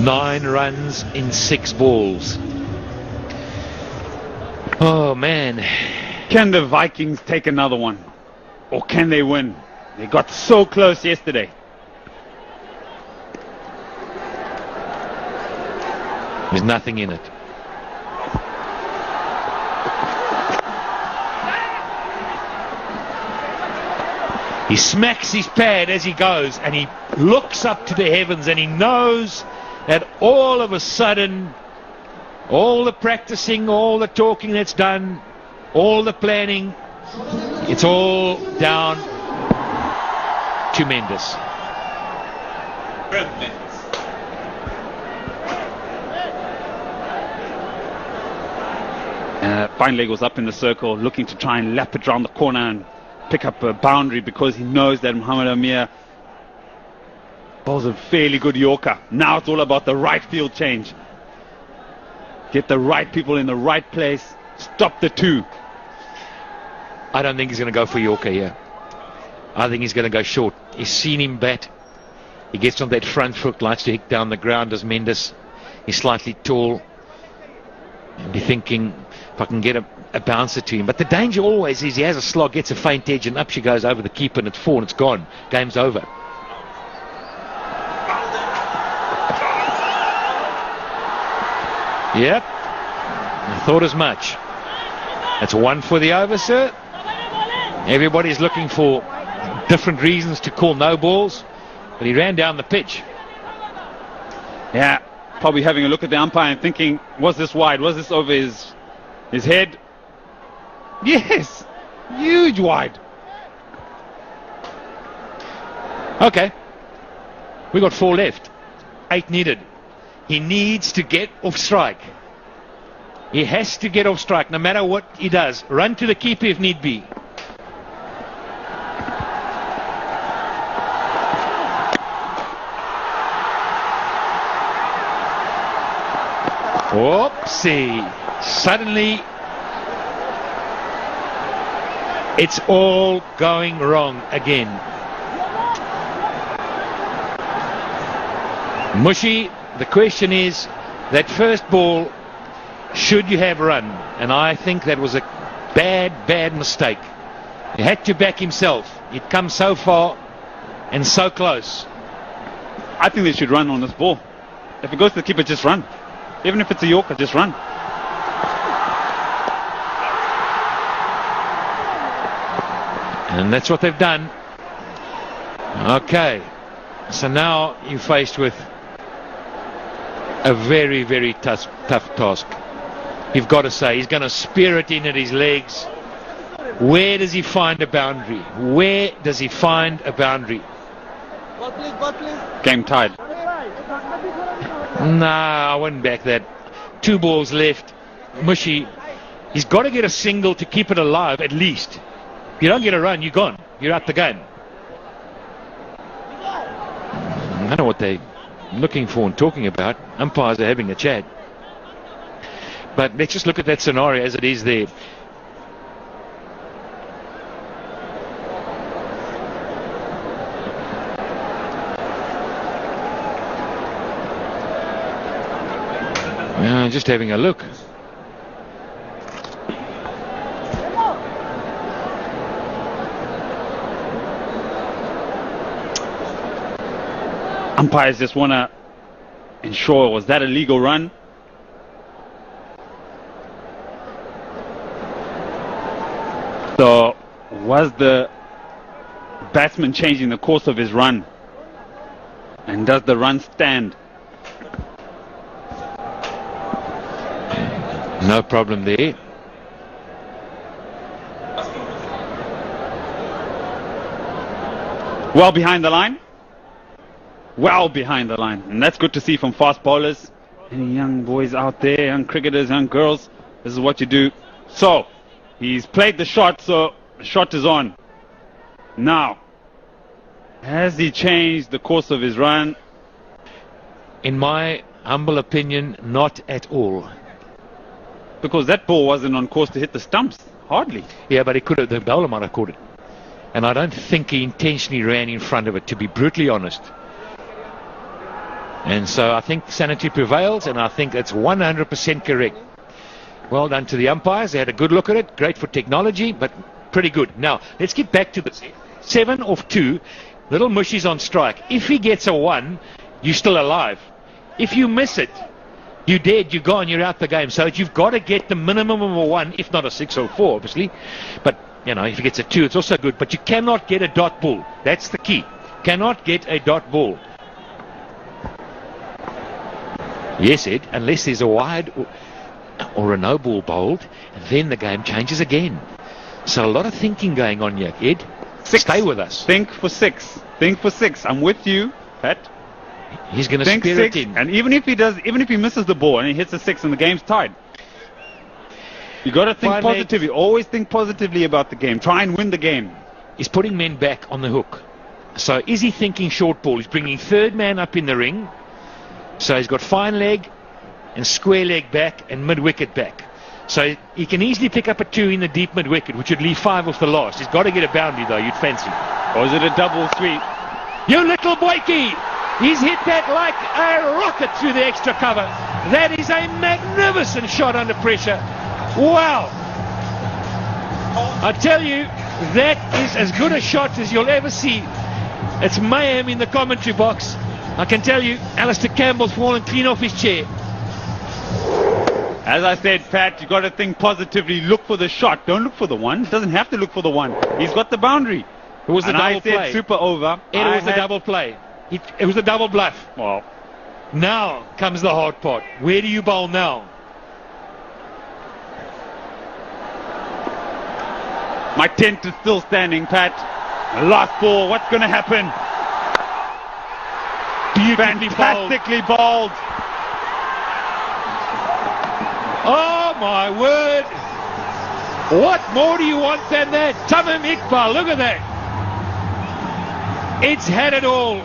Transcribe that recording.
9 runs in 6 balls. Oh man. Can the Vikings take another one? Or can they win? They got so close yesterday. There's nothing in it. He smacks his pad as he goes, and he looks up to the heavens, and he knows that all of a sudden, all the practicing, all the talking that's done, all the planning, it's all down to Mendes. Fine goes up in the circle, looking to try and lap it around the corner and pick up a boundary, because he knows that Muhammad Amir bowls a fairly good Yorker. Now it's all about the right field change. Get the right people in the right place. Stop the 2. I don't think he's going to go for Yorker here. I think he's going to go short. He's seen him bat. He gets on that front foot, likes to hit down the ground as Mendes. He's slightly tall. And be thinking, if I can get a bouncer to him. But the danger always is he has a slog, gets a faint edge, and up she goes over the keeper, and it's 4 and it's gone. Game's over. Yep. I thought as much. That's 1 for the over, sir. Everybody's looking for different reasons to call no balls, but he ran down the pitch. Yeah, probably having a look at the umpire and thinking, was this wide? Was this over his head? Yes, huge wide. Okay, we got 4 left, 8 needed. He needs to get off strike. He has to get off strike no matter what he does. Run to the keeper if need be. Whoopsie. Suddenly it's all going wrong again. Mushy, the question is, that first ball, should you have run? And I think that was a bad mistake. He had to back himself. He'd come so far and so close. I think they should run on this ball. If it goes to the keeper, just run. Even if it's a Yorker, just run. And that's what they've done. Okay, so now you're faced with a very tough task. You've got to say, he's going to spear it in at his legs. Where does he find a boundary? Where does he find a boundary? Game tied. Nah, I wouldn't back that. 2 balls left. Mushy, he's got to get a single to keep it alive at least. If you don't get a run, you're gone. You're out the game. I don't know what they're looking for and talking about. Umpires are having a chat. But let's just look at that scenario as it is there. Just having a look. Umpires just want to ensure, was that a legal run? So, was the batsman changing the course of his run? And does the run stand? No problem there. Well behind the line. Well behind the line. And that's good to see from fast bowlers. Any young boys out there, young cricketers, young girls, this is what you do. So, he's played the shot, so the shot is on. Now, has he changed the course of his run? In my humble opinion, not at all. Because that ball wasn't on course to hit the stumps. Hardly. Yeah, but he could have, the bowler might have caught it. And I don't think he intentionally ran in front of it, to be brutally honest. And so I think sanity prevails, and I think it's 100% correct. Well done to the umpires. They had a good look at it. Great for technology, but pretty good. Now, let's get back to this. 7 off 2. Little Mushy's on strike. If he gets a 1, you're still alive. If you miss it, you're dead, you're gone, you're out the game. So you've got to get the minimum of a 1, if not a 6 or 4, obviously. But, you know, if he gets a 2, it's also good. But you cannot get a dot ball. That's the key. Cannot get a dot ball. Yes, Ed, unless there's a wide or a no ball bowled, then the game changes again. So a lot of thinking going on here, Ed. 6. Stay with us. Think for 6. Think for 6. I'm with you, Pat. He's going to Think spirit 6, in. and even if he misses the ball and he hits a 6 and the game's tied, you got to think Fine positively. Always think positively about the game. Try and win the game. He's putting men back on the hook. So is he thinking short ball? He's bringing third man up in the ring. So he's got fine leg and square leg back and mid wicket back. So he can easily pick up a 2 in the deep mid wicket, which would leave 5 off the last. He's got to get a boundary though, you'd fancy. Or is it a double sweep? You little boykie! He's hit that like a rocket through the extra cover. That is a magnificent shot under pressure. Wow! I tell you, that is as good a shot as you'll ever see. It's mayhem in the commentary box. I can tell you, Alistair Campbell's fallen clean off his chair. As I said, Pat, you got to think positively. Look for the shot. Don't look for the 1. It doesn't have to look for the 1. He's got the boundary. It was the and double I said play. super over. It was a double play. It was a double bluff. Well, now comes the hard part. Where do you bowl now? my tent is still standing, Pat. Last ball. What's going to happen? Fantastically bowled. Oh my word! What more do you want than that? Tamim Iqbal, look at that! It's had it all.